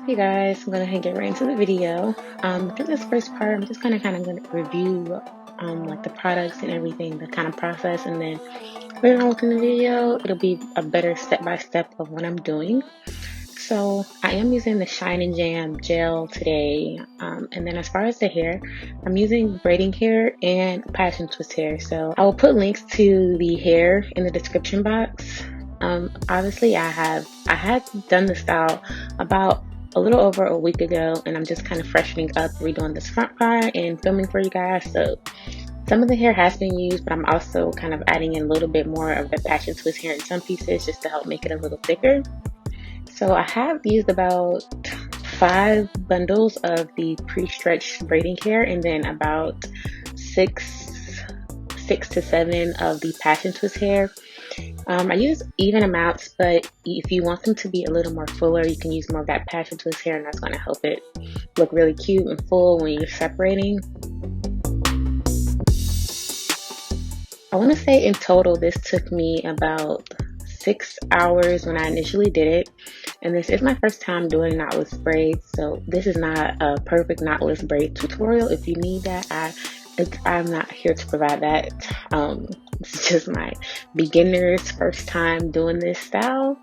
Hey guys, I'm gonna get right into the video. For this first part, I'm just kind of gonna review like the products and everything, the kind of process, and then later on within the video, it'll be a better step-by-step of what I'm doing. So I am using the Shine and Jam gel today, and then as far as the hair, I'm using braiding hair and passion twist hair. So I will put links to the hair in the description box. Obviously, I had done the style about a little over a week ago, and I'm just kind of freshening up, redoing this front part and filming for you guys. So some of the hair has been used, but I'm also kind of adding in a little bit more of the passion twist hair in some pieces just to help make it a little thicker. So I have used about 5 bundles of the pre-stretched braiding hair, and then about six to 7 of the passion twist hair. I use even amounts, but if you want them to be a little more fuller, you can use more of that passion twist hair, and that's going to help it look really cute and full when you're separating. I want to say in total this took me about 6 hours when I initially did it, and this is my first time doing knotless braids, so this is not a perfect knotless braid tutorial. If you need that, I'm not here to provide that. It's just my beginner's first time doing this style.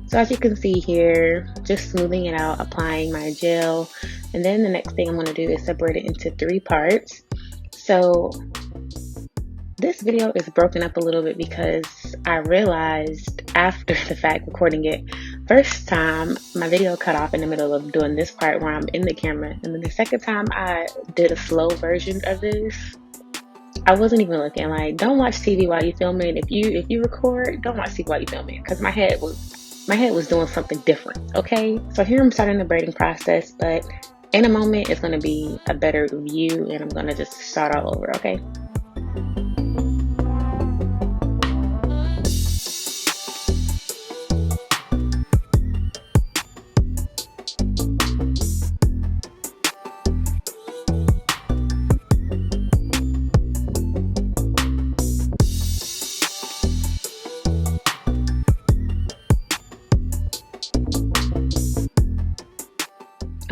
So as you can see here, just smoothing it out, applying my gel, and then the next thing I'm going to do is separate it into 3 parts. So this video is broken up a little bit because I realized after the fact recording it, first time my video cut off in the middle of doing this part where I'm in the camera, and then the second time I did a slow version of this, I wasn't even looking. Like, don't watch TV while you're filming. If you record, don't watch TV while you're filming, because my head was doing something different. Okay, so here I'm starting the braiding process, but in a moment it's going to be a better view, and I'm going to just start all over. Okay.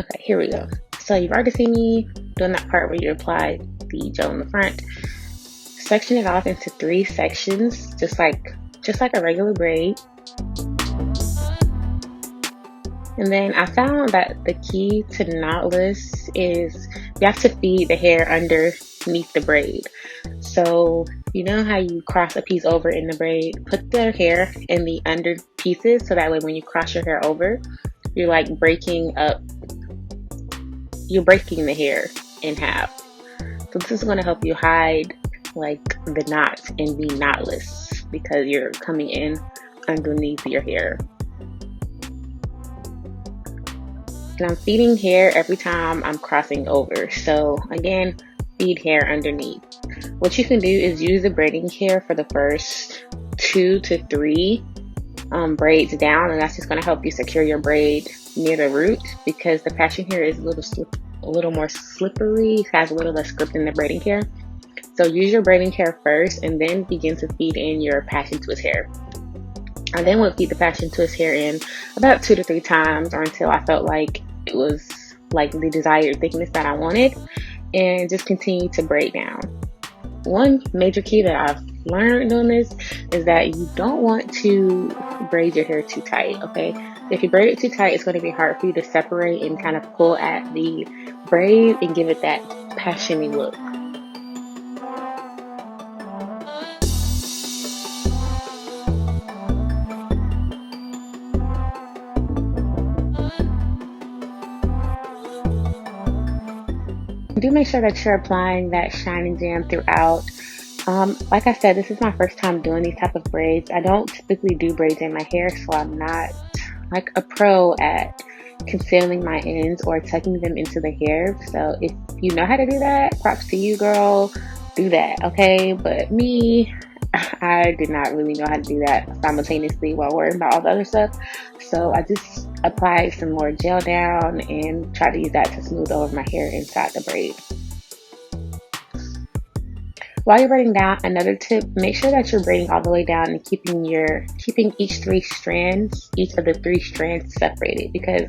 Okay, here we go. So you've already seen me doing that part where you apply the gel in the front. Section it off into 3 sections, just like a regular braid. And then I found that the key to knotless is you have to feed the hair underneath the braid. So you know how you cross a piece over in the braid, put the hair in the under pieces, so that way when you cross your hair over, you're like breaking the hair in half. So this is going to help you hide like the knots and be knotless because you're coming in underneath your hair. And I'm feeding hair every time I'm crossing over. So again, feed hair underneath. What you can do is use the braiding hair for the first 2 to 3 braids down, and that's just going to help you secure your braid near the root, because the passion hair is a little more slippery, has a little less grip than the braiding hair. So use your braiding hair first, and then begin to feed in your passion twist hair. I then would feed the passion twist hair in about 2 to 3 times, or until I felt like it was like the desired thickness that I wanted, and just continue to braid down. One major key that I've learned doing this is that you don't want to braid your hair too tight, okay? If you braid it too tight, it's going to be hard for you to separate and kind of pull at the braid and give it that passion-y look. Do make sure that you're applying that Shine and Jam throughout. Like I said, this is my first time doing these type of braids. I don't typically do braids in my hair, so I'm not like a pro at concealing my ends or tucking them into the hair. So if you know how to do that, props to you, girl. Do that, okay? But me, I did not really know how to do that simultaneously while worrying about all the other stuff. So I just applied some more gel down and tried to use that to smooth over my hair inside the braid. While you're braiding down, another tip, make sure that you're braiding all the way down and keeping each of the three strands separated, because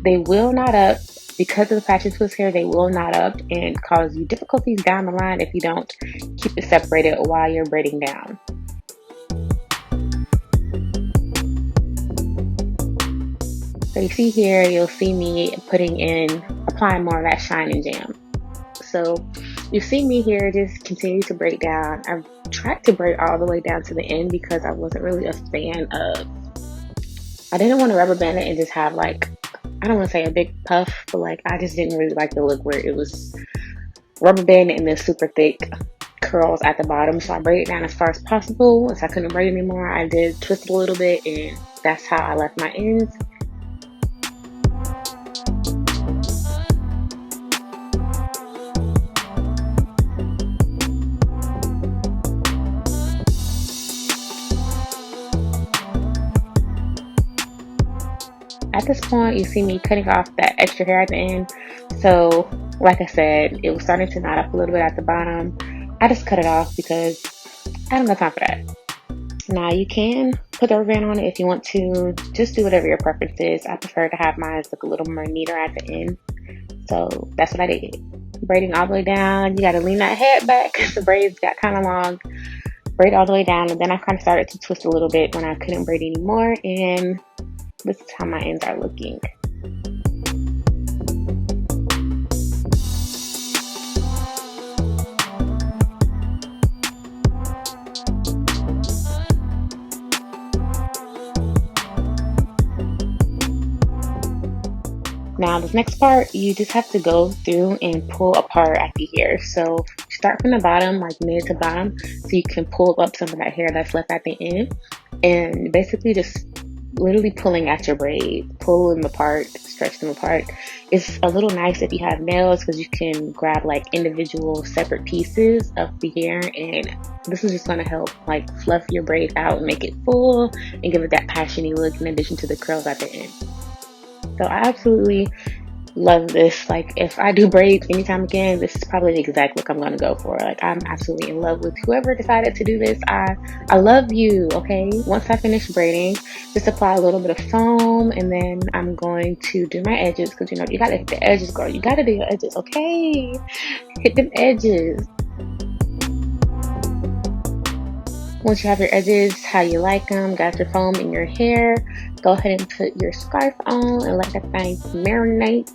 they will knot up. Because of the passion twist hair, they will knot up and cause you difficulties down the line if you don't keep it separated while you're braiding down. So you see here, you'll see me applying more of that shine and jam. So you see me here just continue to braid down. I've tried to braid all the way down to the end because I wasn't really a fan of, I didn't want to rubber band it and just have like, I don't want to say a big puff, but like I just didn't really like the look where it was rubber banded and then super thick curls at the bottom. So I braided down as far as possible. Once I couldn't braid anymore, I did twist it a little bit, and that's how I left my ends. At this point, you see me cutting off that extra hair at the end. So, like I said, it was starting to knot up a little bit at the bottom. I just cut it off because I don't have time for that. Now, you can put the rubber band on it if you want to. Just do whatever your preference is. I prefer to have mine look a little more neater at the end. So, that's what I did. Braiding all the way down. You got to lean that head back because the braids got kind of long. Braid all the way down, and then I kind of started to twist a little bit when I couldn't braid anymore, and this is how my ends are looking. Now this next part, you just have to go through and pull apart at the hair. So start from the bottom, like mid to bottom, so you can pull up some of that hair that's left at the end, and basically just literally pulling at your braid, pull them apart, stretch them apart. It's a little nice if you have nails because you can grab like individual separate pieces of the hair, and this is just going to help like fluff your braid out and make it full and give it that passiony look in addition to the curls at the end. So I absolutely love this. Like if I do braids anytime again, this is probably the exact look I'm going to go for. Like I'm absolutely in love with whoever decided to do this. I love you. Okay, once I finish braiding, just apply a little bit of foam, and then I'm going to do my edges, because you know you gotta hit the edges, girl. You gotta do your edges. Okay, hit them edges. Once you have your edges how you like them, got your foam in your hair, go ahead and put your scarf on and let that thing marinate.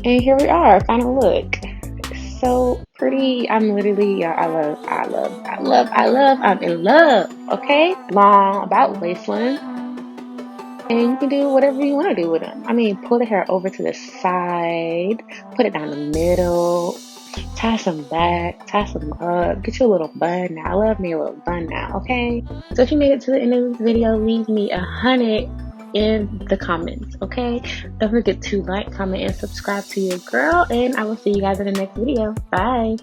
And here we are, final look. So pretty. I'm literally, I'm in love, okay? Long, about waistline. And you can do whatever you want to do with them. I mean, pull the hair over to the side, put it down the middle, tie some back, tie some up, get you a little bun now. I love me a little bun now, okay? So if you made it to the end of this video, leave me 100 in the comments, okay? Don't forget to like, comment, and subscribe to your girl, and I will see you guys in the next video. Bye.